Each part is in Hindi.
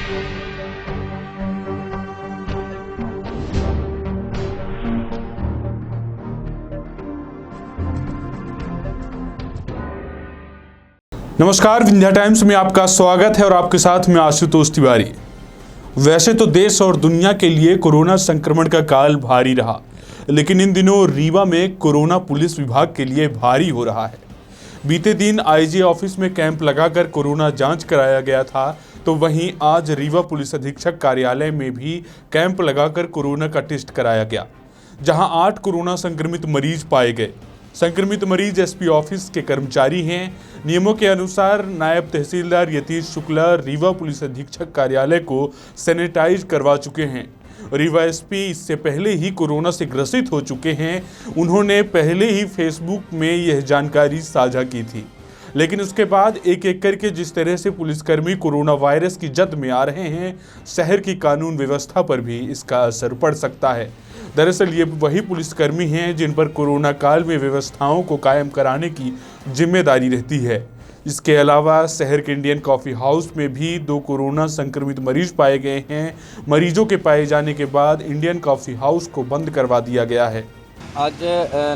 नमस्कार, विंध्या टाइम्स में आपका स्वागत है और आपके साथ मैं आशुतोष तिवारी। वैसे तो देश और दुनिया के लिए कोरोना संक्रमण का काल भारी रहा, लेकिन इन दिनों रीवा में कोरोना पुलिस विभाग के लिए भारी हो रहा है। बीते दिन आईजी ऑफिस में कैंप लगाकर कोरोना जांच कराया गया था, तो वहीं आज रीवा पुलिस अधीक्षक कार्यालय में भी कैंप लगाकर कोरोना का टेस्ट कराया गया, जहां 8 कोरोना संक्रमित मरीज पाए गए। संक्रमित मरीज एसपी ऑफिस के कर्मचारी हैं। नियमों के अनुसार नायब तहसीलदार यतीश शुक्ला रीवा पुलिस अधीक्षक कार्यालय को सैनिटाइज करवा चुके हैं। रीवा एसपी इससे पहले ही कोरोना से ग्रसित हो चुके हैं। उन्होंने पहले ही फेसबुक में यह जानकारी साझा की थी, लेकिन उसके बाद एक एक करके जिस तरह से पुलिसकर्मी कोरोना वायरस की जद में आ रहे हैं, शहर की कानून व्यवस्था पर भी इसका असर पड़ सकता है। दरअसल ये वही पुलिसकर्मी हैं जिन पर कोरोना काल में व्यवस्थाओं को कायम कराने की जिम्मेदारी रहती है। इसके अलावा शहर के इंडियन कॉफ़ी हाउस में भी 2 कोरोना संक्रमित मरीज पाए गए हैं। मरीजों के पाए जाने के बाद इंडियन कॉफ़ी हाउस को बंद करवा दिया गया है। आज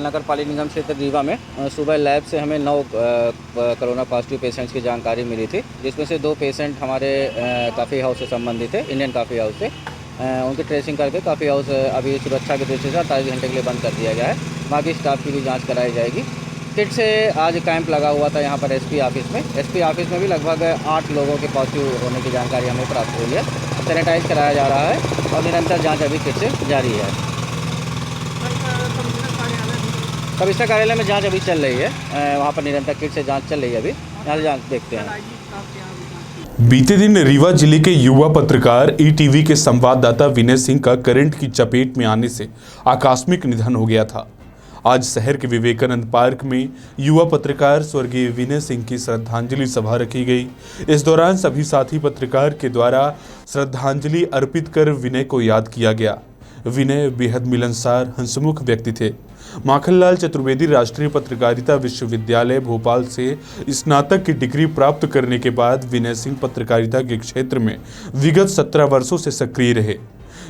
नगर पालिका निगम क्षेत्र रीवा में सुबह लैब से हमें 9 कोरोना पॉजिटिव पेशेंट्स की जानकारी मिली थी, जिसमें से 2 पेशेंट हमारे कॉफ़ी हाउस से संबंधित थे, इंडियन कॉफ़ी हाउस से। उनकी ट्रेसिंग करके कॉफ़ी हाउस अभी सुरक्षा के दृष्टि से 48 घंटे के लिए बंद कर दिया गया है। बाकी स्टाफ की भी जांच कराई जाएगी। किट से आज कैंप लगा हुआ था यहाँ पर एसपी ऑफिस में। एसपी ऑफिस में भी लगभग 8 लोगों के पॉजिटिव होने की जानकारी हमें प्राप्त हुई है। सैनिटाइज कराया जा रहा है और निरंतर जाँच अभी किट से जारी है। कमिश्नर कार्यालय में जांच अभी चल रही है, वहाँ पर निरंतर किट से जांच चल रही है। अभी यहाँ से जांच देखते हैं। बीते दिन रीवा जिले के युवा पत्रकार ईटीवी के संवाददाता विनय सिंह का करंट की चपेट में आने से आकस्मिक निधन हो गया था। आज शहर के विवेकानंद पार्क में युवा पत्रकार स्वर्गीय विनय सिंह की श्रद्धांजलि सभा रखी गई। इस दौरान सभी साथी पत्रकार के द्वारा श्रद्धांजलि अर्पित कर विनय को याद किया गया। विनय बेहद मिलनसार, हंसमुख व्यक्ति थे। माखनलाल चतुर्वेदी राष्ट्रीय पत्रकारिता विश्वविद्यालय भोपाल से स्नातक की डिग्री प्राप्त करने के बाद विनय सिंह पत्रकारिता के क्षेत्र में विगत 17 वर्षों से सक्रिय रहे।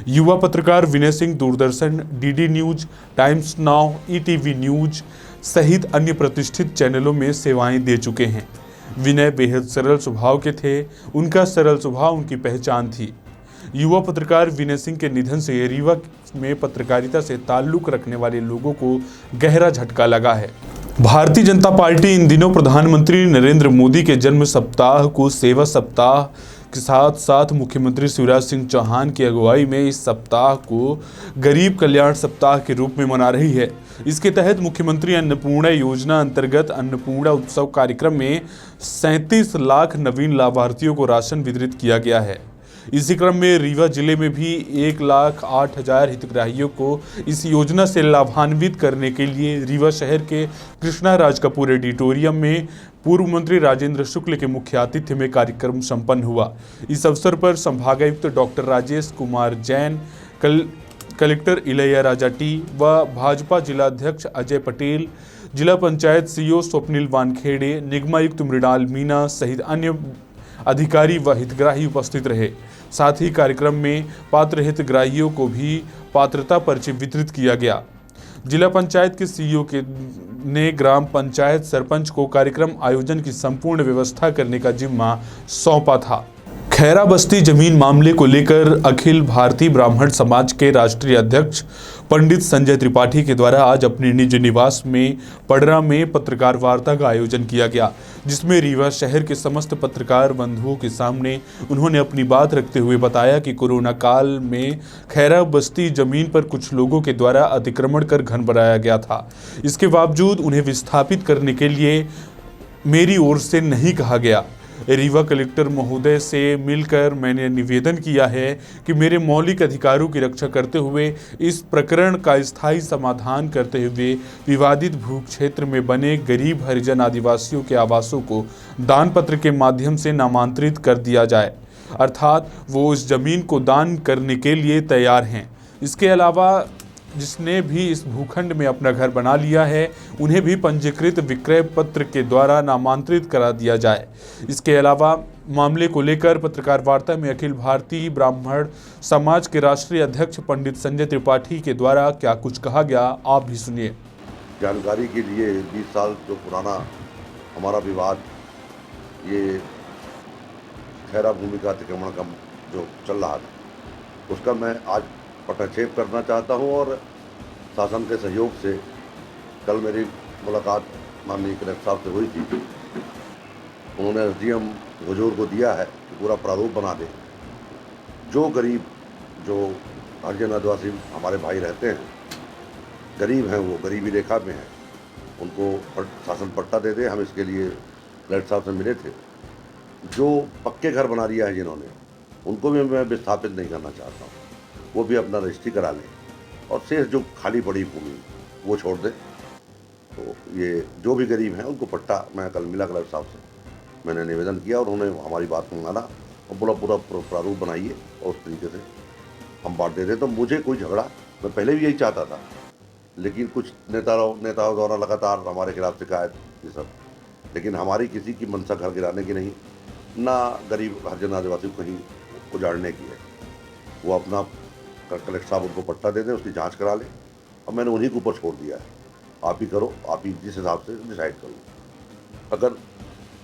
युवा पत्रकार Vinay Singh Doordarshan, DD news, Times Now, ETV news सहित अन्य प्रतिष्ठित चैनलों में सेवाएं दे चुके हैं। विनय बेहद सरल स्वभाव के थे। उनका सरल स्वभाव उनकी पहचान थी। युवा पत्रकार विनय सिंह के निधन से रीवा में पत्रकारिता से ताल्लुक रखने वाले लोगों को गहरा झटका लगा है। भारतीय जनता पार्टी इन दिनों प्रधानमंत्री नरेंद्र मोदी के जन्म सप्ताह को सेवा सप्ताह के साथ साथ मुख्यमंत्री शिवराज सिंह चौहान की अगुवाई में इस सप्ताह को गरीब कल्याण सप्ताह के रूप में मना रही है। इसके तहत मुख्यमंत्री अन्नपूर्णा योजना अंतर्गत अन्नपूर्णा उत्सव कार्यक्रम में 37 लाख नवीन लाभार्थियों को राशन वितरित किया गया है। इसी क्रम में रीवा जिले में भी 1,08,000 हितग्राहियों को इस योजना से लाभान्वित करने के लिए रीवा शहर के कृष्णा राज कपूर ऑडिटोरियम में पूर्व मंत्री राजेंद्र शुक्ल के मुख्य आतिथ्य में कार्यक्रम संपन्न हुआ। इस अवसर पर संभागायुक्त doctor Rajesh Kumar Jain, collector Ilaiya Raja T व भाजपा जिलाध्यक्ष अजय पटेल, जिला पंचायत सीईओ स्वप्निल वानखेड़े, निगमायुक्त मृणाल मीना सहित अन्य अधिकारी व हितग्राही उपस्थित रहे। साथ ही कार्यक्रम में पात्र हितग्राहियों को भी पात्रता पर्ची वितरित किया गया। जिला पंचायत के सीईओ ने ग्राम पंचायत सरपंच को कार्यक्रम आयोजन की संपूर्ण व्यवस्था करने का जिम्मा सौंपा था। खैरा बस्ती जमीन मामले को लेकर अखिल भारतीय ब्राह्मण समाज के राष्ट्रीय अध्यक्ष पंडित संजय त्रिपाठी के द्वारा आज अपने निज निवास में पडरा में पत्रकार वार्ता का आयोजन किया गया, जिसमें रीवा शहर के समस्त पत्रकार बंधुओं के सामने उन्होंने अपनी बात रखते हुए बताया कि कोरोना काल में खैरा बस्ती जमीन पर कुछ लोगों के द्वारा अतिक्रमण कर घर बनाया गया था। इसके बावजूद उन्हें विस्थापित करने के लिए मेरी ओर से नहीं कहा गया। रीवा कलेक्टर महोदय से मिलकर मैंने निवेदन किया है कि मेरे मौलिक अधिकारों की रक्षा करते हुए इस प्रकरण का स्थायी समाधान करते हुए विवादित भू क्षेत्र में बने गरीब हरिजन आदिवासियों के आवासों को दान पत्र के माध्यम से नामांतरित कर दिया जाए, अर्थात वो उस जमीन को दान करने के लिए तैयार हैं। इसके अलावा जिसने भी इस भूखंड में अपना घर बना लिया है उन्हें भी पंजीकृत विक्रय पत्र के द्वारा नामांतरित करा दिया जाए। इसके अलावा मामले को लेकर पत्रकार वार्ता में अखिल भारतीय ब्राह्मण समाज के राष्ट्रीय अध्यक्ष पंडित संजय त्रिपाठी के द्वारा क्या कुछ कहा गया, आप भी सुनिए। जानकारी के लिए 20 साल जो पुराना हमारा विवाद, ये खैरा भूमि का अतिक्रमण का जो चल रहा था, उसका मैं आज पटाक्षेप करना चाहता हूं। और शासन के सहयोग से कल मेरी मुलाकात माननीय कलेक्टर साहब से हुई थी। उन्होंने एसडीएम हुजूर को दिया है कि पूरा प्रारूप बना दे। जो गरीब, जो हरिजन आदिवासी हमारे भाई रहते हैं, गरीब हैं, वो गरीबी रेखा में हैं, उनको शासन पट्टा दे दे। हम इसके लिए कलेक्टर साहब से मिले थे। जो पक्के घर बना लिया है जिन्होंने, उनको भी मैं विस्थापित नहीं करना चाहता हूँ, वो भी अपना रजिस्ट्री करा लें और शेष जो खाली पड़ी भूमि वो छोड़ दें। तो ये जो भी गरीब हैं उनको पट्टा, मैं कल मिला कलेक्टर साहब से, मैंने निवेदन किया और उन्होंने हमारी बात को माना और पूरा प्रारूप बनाइए और उस तरीके से हम बांट देते। तो मुझे कोई झगड़ा, मैं पहले भी यही चाहता था, लेकिन कुछ नेताओं द्वारा लगातार हमारे खिलाफ शिकायत ये सब, लेकिन हमारी किसी की मंशा घर गिराने की नहीं, ना गरीब हरिजन आदिवासी को कहीं उजाड़ने की है। वो अपना कलेक्टर साहब उनको पट्टा दे दें, उसकी जांच करा लें और मैंने उन्हीं के ऊपर छोड़ दिया है। आप ही करो, आप ही जिस हिसाब से डिसाइड करो। अगर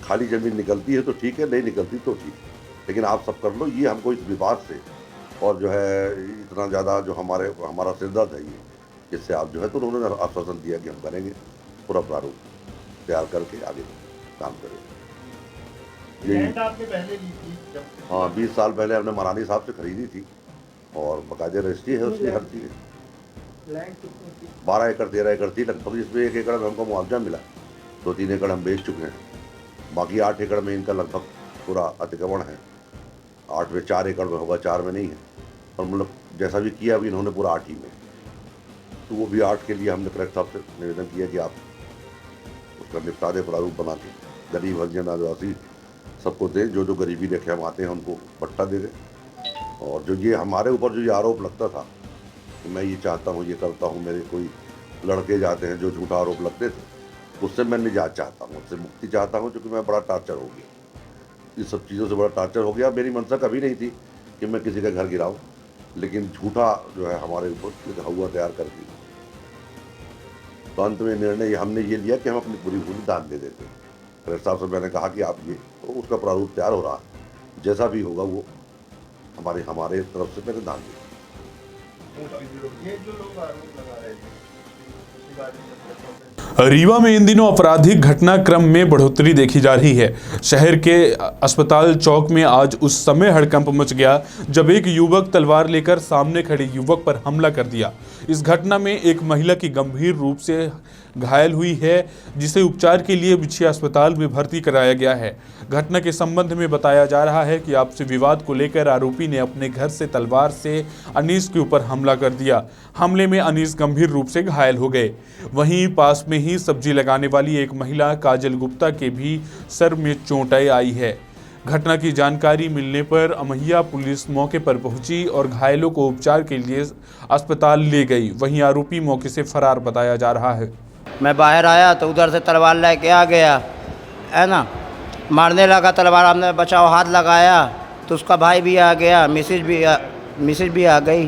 खाली ज़मीन निकलती है तो ठीक है, नहीं निकलती तो ठीक है, लेकिन आप सब कर लो। ये हमको इस विवाद से और जो है इतना ज़्यादा जो हमारा सिरदर्द है ये, इससे आप जो है, तो उन्होंने आश्वासन दिया कि हम करेंगे, पूरा प्रारूप तैयार करके आगे काम करेंगे। यही आपने पहले ली थी? हाँ, 20 साल पहले हमने मरानी साहब से खरीदी थी और बाकायदे रजिस्ट्री है उसकी, हर चीज़। 12 एकड़ 13 एकड़ थी लगभग, जिसमें 1 एकड़ में हमको मुआवजा मिला, 2-3 एकड़ हम बेच चुके हैं। बाकी 8 एकड़ में इनका लगभग पूरा अतिक्रमण है। 8 में 4 एकड़ में होगा, 4 में नहीं है। और मतलब जैसा भी किया अभी इन्होंने पूरा 8 ही में, तो वो भी 8 के लिए हमने कलेक्टर साहब से निवेदन किया कि आप उसका निपटा दे, प्रारूप बना के गरीब हरिजन आदिवासी सबको दें। जो जो गरीबी रेखे हम आते हैं उनको पट्टा दे दें। और जो ये हमारे ऊपर जो ये आरोप लगता था कि मैं ये चाहता हूँ, ये करता हूँ, मेरे कोई लड़के जाते हैं, जो झूठा आरोप लगते थे, उससे मैं निजात चाहता हूँ, उससे मुक्ति चाहता हूँ, क्योंकि मैं बड़ा टार्चर हो गया। इस सब चीज़ों से बड़ा टार्चर हो गया। मेरी मंशा कभी नहीं थी कि मैं किसी का घर गिराऊँ, लेकिन झूठा जो है हमारे ऊपर हुआ तैयार कर दी। तो अंत में निर्णय हमने ये लिया कि हम अपनी पूरी भूमि दान दे देते हैं। कलेक्टर साहब से मैंने कहा कि आप ये, तो उसका प्रारूप तैयार हो रहा है, जैसा भी होगा वो हमारे तरफ से मैंने दान दिया। ये जो लोग आरोप लगा रहे थे, रीवा में इन दिनों आपराधिक घटनाक्रम में बढ़ोतरी देखी जा रही है। शहर के अस्पताल चौक में आज उस समय हड़कंप मच गया जब एक युवक तलवार लेकर सामने खड़े युवक पर हमला कर दिया। इस घटना में एक महिला की गंभीर रूप से घायल हुई है, जिसे उपचार के लिए बिछिया अस्पताल में भर्ती कराया गया है। घटना के संबंध में बताया जा रहा है कि आपसी विवाद को लेकर आरोपी ने अपने घर से तलवार से अनीस के ऊपर हमला कर दिया। हमले में अनीस गंभीर रूप से घायल हो गए। वहीं पास में ही सब्जी लगाने वाली एक महिला काजल गुप्ता के भी सर में चोटें आई है। घटना की जानकारी मिलने पर अमैया पुलिस मौके पर पहुंची और घायलों को उपचार के लिए अस्पताल ले गई। वहीं आरोपी मौके से फरार बताया जा रहा है। मैं बाहर आया तो उधर से तलवार लेके आ गया, है ना, मारने लगा तलवार। हमने बचाओ हाथ लगाया तो उसका भाई भी आ गया, मिसेज भी आ गई।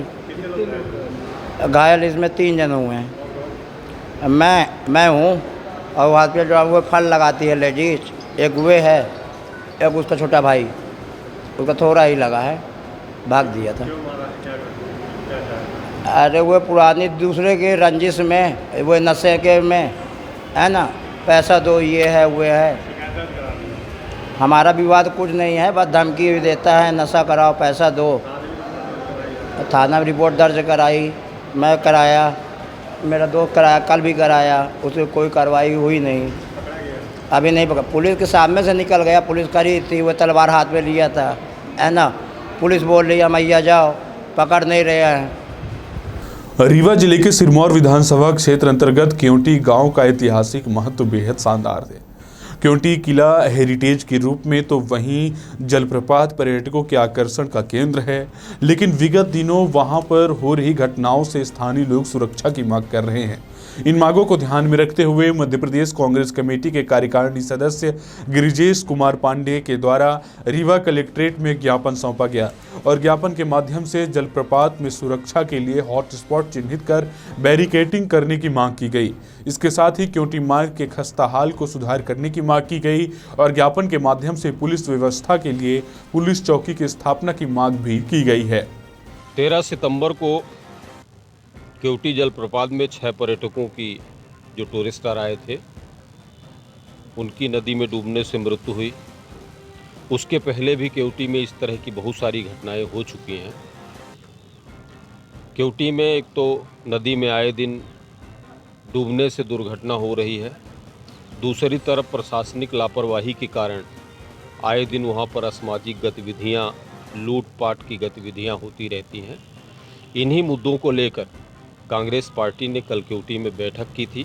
घायल इसमें 3 जन हुए हैं। मैं हूँ और हाथ पे जो वो फल लगाती है लेडीज, एक वे है, एक उसका छोटा भाई, उसका थोड़ा ही लगा है, भाग दिया था। अरे वो पुरानी दूसरे के रंजिश में, वो नशे के में, है ना, पैसा दो, ये है वो है। हमारा विवाद कुछ नहीं है, बस धमकी भी देता है, नशा कराओ, पैसा दो। थाना में रिपोर्ट दर्ज कराई, मैं कराया, मेरा दोस्त कराया, कल भी कराया, उससे कोई कार्रवाई हुई नहीं, अभी नहीं पकड़ा। पुलिस के सामने से निकल गया, पुलिस खड़ी थी, वो तलवार हाथ में लिया था, है ना। पुलिस बोल रही है मैया जाओ, पकड़ नहीं रहे हैं। रीवा जिले के सिरमौर विधानसभा क्षेत्र अंतर्गत केवटी गांव का ऐतिहासिक महत्व बेहद शानदार है। क्योंकि किला हेरिटेज के रूप में तो वहीं जलप्रपात पर्यटकों के आकर्षण का केंद्र है, लेकिन विगत दिनों वहां पर हो रही घटनाओं से स्थानीय लोग सुरक्षा की मांग कर रहे हैं। इन मांगों को ध्यान में रखते हुए मध्य प्रदेश कांग्रेस कमेटी के कार्यकारिणी सदस्य गिरिजेश कुमार पांडे के द्वारा रीवा कलेक्ट्रेट में ज्ञापन सौंपा गया और ज्ञापन के माध्यम से जलप्रपात में सुरक्षा के लिए हॉटस्पॉट चिन्हित कर बैरिकेडिंग करने की मांग की गई। इसके साथ ही क्योंकि मार्ग के खस्ता हाल को सुधार करने की मांग की गई और ज्ञापन के माध्यम से पुलिस व्यवस्था के लिए पुलिस चौकी की स्थापना की मांग भी की गई है। 13 सितंबर को केवटी जलप्रपात में 6 पर्यटकों की जो टूरिस्टर आए थे उनकी नदी में डूबने से मृत्यु हुई। उसके पहले भी केवटी में इस तरह की बहुत सारी घटनाएं हो चुकी हैं। केवटी में एक तो नदी में आए दिन डूबने से दुर्घटना हो रही है, दूसरी तरफ प्रशासनिक लापरवाही के कारण आए दिन वहां पर असामाजिक गतिविधियां, लूटपाट की गतिविधियां होती रहती हैं। इन्हीं मुद्दों को लेकर कांग्रेस पार्टी ने कल केवटी में बैठक की थी।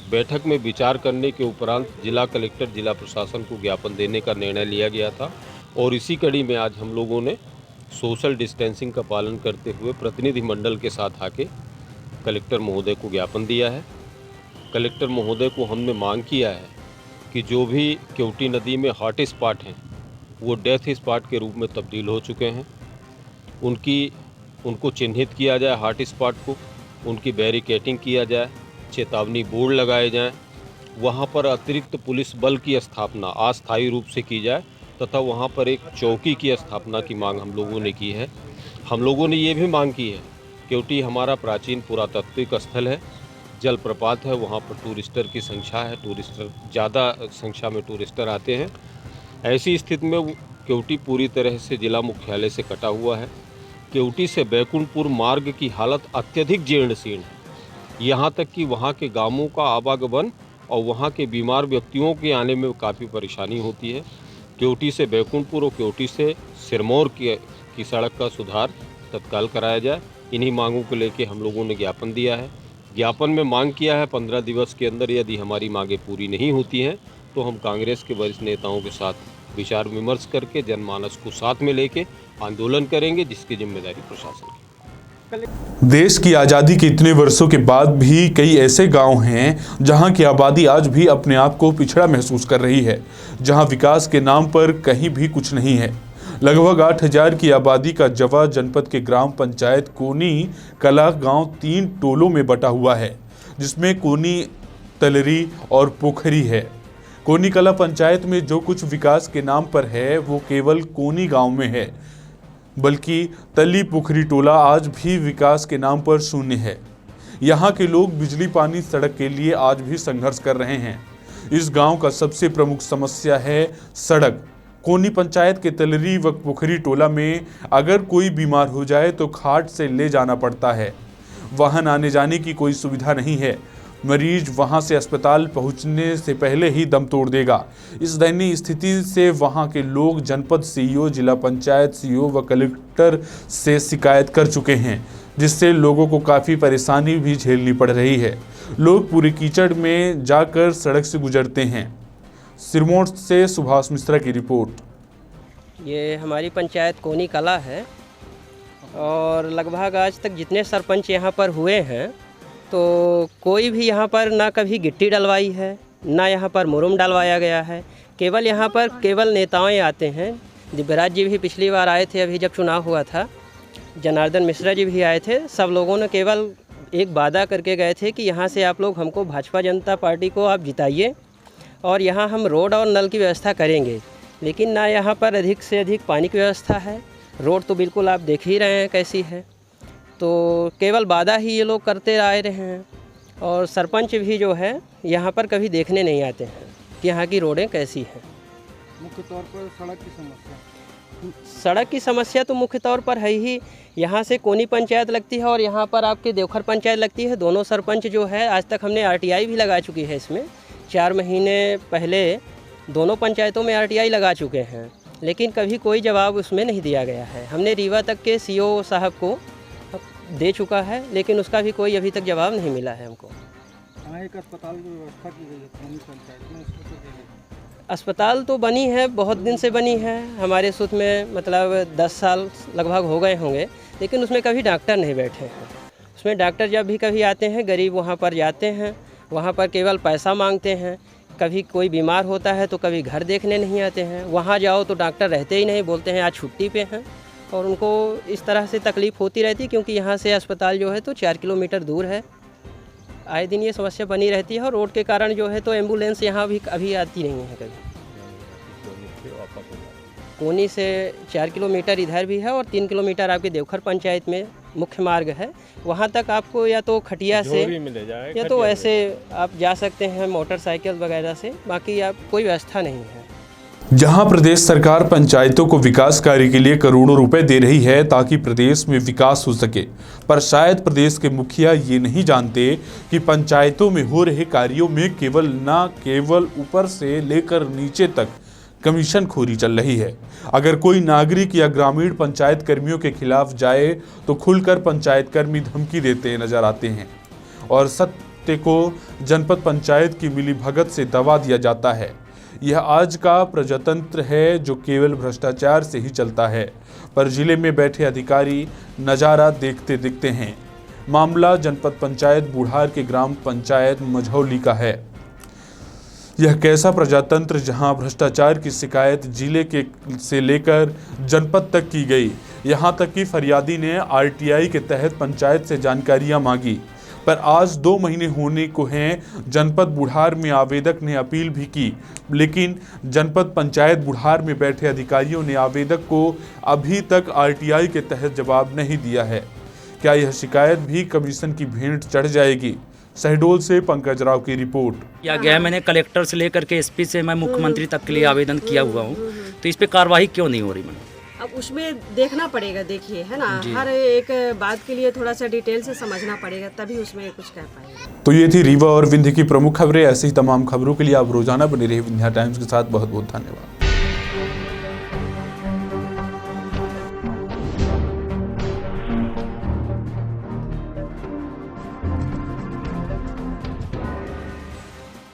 बैठक में विचार करने के उपरांत जिला कलेक्टर, जिला प्रशासन को ज्ञापन देने का निर्णय लिया गया था और इसी कड़ी में आज हम लोगों ने सोशल डिस्टेंसिंग का पालन करते हुए प्रतिनिधिमंडल के साथ आके कलेक्टर महोदय को ज्ञापन दिया है। कलेक्टर महोदय को हमने मांग किया है कि जो भी केवटी नदी में हॉट स्पॉट हैं वो डेथ स्पॉट के रूप में तब्दील हो चुके हैं। उनको चिन्हित किया जाए हॉट स्पॉट को, उनकी बैरिकेडिंग किया जाए, चेतावनी बोर्ड लगाए जाएं, वहां पर अतिरिक्त पुलिस बल की स्थापना अस्थायी रूप से की जाए तथा वहां पर एक चौकी की स्थापना की मांग हम लोगों ने की है। हम लोगों ने ये भी मांग की है, केवटी हमारा प्राचीन पुरातात्विक स्थल है, जलप्रपात है, वहाँ पर टूरिस्टर की संख्या है, टूरिस्टर ज़्यादा संख्या में टूरिस्टर आते हैं। ऐसी स्थिति में केवटी पूरी तरह से जिला मुख्यालय से कटा हुआ है। केवटी से बैकुंठपुर मार्ग की हालत अत्यधिक जीर्णशीर्ण है। यहाँ तक कि वहाँ के गांवों का आवागमन और वहाँ के बीमार व्यक्तियों के आने में काफ़ी परेशानी होती है। केवटी से बैकुंठपुर और केवटी से सिरमौर की सड़क का सुधार तत्काल कराया जाए। इन्हीं मांगों को लेकर हम लोगों ने ज्ञापन दिया है। ज्ञापन में मांग किया है 15 दिवस के अंदर यदि हमारी मांगें पूरी नहीं होती हैं तो हम कांग्रेस के वरिष्ठ नेताओं के साथ विचार विमर्श करके जनमानस को साथ में लेके आंदोलन करेंगे, जिसकी जिम्मेदारी प्रशासन की। देश की आज़ादी के इतने वर्षों के बाद भी कई ऐसे गांव हैं जहां की आबादी आज भी अपने आप को पिछड़ा महसूस कर रही है, जहां विकास के नाम पर कहीं भी कुछ नहीं है। लगभग 8000 की आबादी का जवा जनपद के ग्राम पंचायत कोनी कला गांव 3 टोलों में बटा हुआ है, जिसमें कोनी, तलरी और पोखरी है। कोनी कला पंचायत में जो कुछ विकास के नाम पर है वो केवल कोनी गांव में है, बल्कि तली पोखरी टोला आज भी विकास के नाम पर शून्य है। यहाँ के लोग बिजली, पानी, सड़क के लिए आज भी संघर्ष कर रहे हैं। इस गांव का सबसे प्रमुख समस्या है सड़क। कोनी पंचायत के तलरी व पोखरी टोला में अगर कोई बीमार हो जाए तो खाट से ले जाना पड़ता है। वाहन आने जाने की कोई सुविधा नहीं है। मरीज वहां से अस्पताल पहुंचने से पहले ही दम तोड़ देगा। इस दयनीय स्थिति से वहां के लोग जनपद सीईओ, जिला पंचायत सीईओ व कलेक्टर से शिकायत कर चुके हैं, जिससे लोगों को काफ़ी परेशानी भी झेलनी पड़ रही है। लोग पूरे कीचड़ में जाकर सड़क से गुजरते हैं। सिरमौर से सुभाष मिश्रा की रिपोर्ट। ये हमारी पंचायत कोनी कला है और लगभग आज तक जितने सरपंच यहाँ पर हुए हैं तो कोई भी यहाँ पर ना कभी गिट्टी डलवाई है, ना यहाँ पर मुरुम डलवाया गया है। केवल यहाँ पर केवल नेताएं आते हैं। दिव्यराज जी भी पिछली बार आए थे, अभी जब चुनाव हुआ था, जनार्दन मिश्रा जी भी आए थे। सब लोगों ने केवल एक वादा करके गए थे कि यहाँ से आप लोग हमको भाजपा जनता पार्टी को आप जिताइए और यहाँ हम रोड और नल की व्यवस्था करेंगे। लेकिन ना यहाँ पर अधिक से अधिक पानी की व्यवस्था है। रोड तो बिल्कुल आप देख ही रहे हैं कैसी है। तो केवल वादा ही ये लोग करते आए रहे हैं और सरपंच भी जो है यहाँ पर कभी देखने नहीं आते हैं कि यहाँ की रोडें कैसी हैं। मुख्य तौर पर सड़क की समस्या तो मुख्य तौर पर है ही। यहाँ से कोनी पंचायत लगती है और यहाँ पर आपके देवखर पंचायत लगती है। दोनों सरपंच जो है आज तक हमने RTI भी लगा चुकी है। इसमें 4 महीने पहले दोनों पंचायतों में RTI लगा चुके हैं, लेकिन कभी कोई जवाब उसमें नहीं दिया गया है। हमने रीवा तक के CO साहब को दे चुका है, लेकिन उसका भी कोई अभी तक जवाब नहीं मिला है हमको। एक अस्पताल की व्यवस्था की गई है कोनी पंचायत में, अस्पताल तो बनी है, बहुत दिन से बनी है हमारे सूत में, मतलब 10 साल लगभग हो गए होंगे, लेकिन उसमें कभी डॉक्टर नहीं बैठे हैं। उसमें डॉक्टर जब भी कभी आते हैं, गरीब वहाँ पर जाते हैं, वहाँ पर केवल पैसा मांगते हैं। कभी कोई बीमार होता है तो कभी घर देखने नहीं आते हैं। वहाँ जाओ तो डॉक्टर रहते ही नहीं, बोलते हैं आज छुट्टी पे हैं। और उनको इस तरह से तकलीफ़ होती रहती है, क्योंकि यहाँ से अस्पताल जो है तो 4 किलोमीटर दूर है। आए दिन ये समस्या बनी रहती है और रोड के कारण जो है तो एम्बुलेंस यहाँ भी कभी आती नहीं है कभी। कोनी से 4 किलोमीटर इधर भी है और 3 किलोमीटर आपके देवखर पंचायत में मुख्य मार्ग है, वहाँ तक आपको या तो खटिया से या तो ऐसे आप जा सकते हैं मोटरसाइकिल वगैरह से, बाकी आप कोई व्यवस्था नहीं है। जहां प्रदेश सरकार पंचायतों को विकास कार्य के लिए करोड़ों रुपए दे रही है ताकि प्रदेश में विकास हो सके, पर शायद प्रदेश के मुखिया ये नहीं जानते कि पंचायतों में हो रहे कार्यों में केवल ऊपर से लेकर नीचे तक कमीशन खोरी चल रही है। अगर कोई नागरिक या ग्रामीण पंचायत कर्मियों के खिलाफ जाए तो खुलकर पंचायत कर्मी धमकी देते नजर आते हैं और सत्य को जनपद पंचायत की मिलीभगत से दबा दिया जाता है। यह आज का प्रजातंत्र है जो केवल भ्रष्टाचार से ही चलता है, पर जिले में बैठे अधिकारी नज़ारा देखते दिखते हैं। मामला जनपद पंचायत बूढ़ार के ग्राम पंचायत मझौली का है। यह कैसा प्रजातंत्र जहां भ्रष्टाचार की शिकायत जिले के से लेकर जनपद तक की गई, यहां तक कि फरियादी ने आरटीआई के तहत पंचायत से जानकारियां मांगी, पर आज 2 महीने होने को हैं। जनपद बुढ़ार में आवेदक ने अपील भी की, लेकिन जनपद पंचायत बुढ़ार में बैठे अधिकारियों ने आवेदक को अभी तक आरटीआई के तहत जवाब नहीं दिया है। क्या यह शिकायत भी कमीशन की भेंट चढ़ जाएगी? शहडोल से पंकज राव की रिपोर्ट। किया गया है, मैंने कलेक्टर से लेकर के एसपी से मैं मुख्यमंत्री तक के लिए आवेदन किया हुआ हूँ, तो इस पे कार्रवाई क्यों नहीं हो रही मैडम? अब उसमें देखना पड़ेगा, देखिए है ना, हर एक बात के लिए थोड़ा सा डिटेल से समझना पड़ेगा, तभी उसमें कुछ कह पाएंगे। तो ये थी रीवा और विंध्य की प्रमुख खबरें। ऐसी ही तमाम खबरों के लिए आप रोजाना बने रहिए विंध्या टाइम्स के साथ। बहुत बहुत धन्यवाद।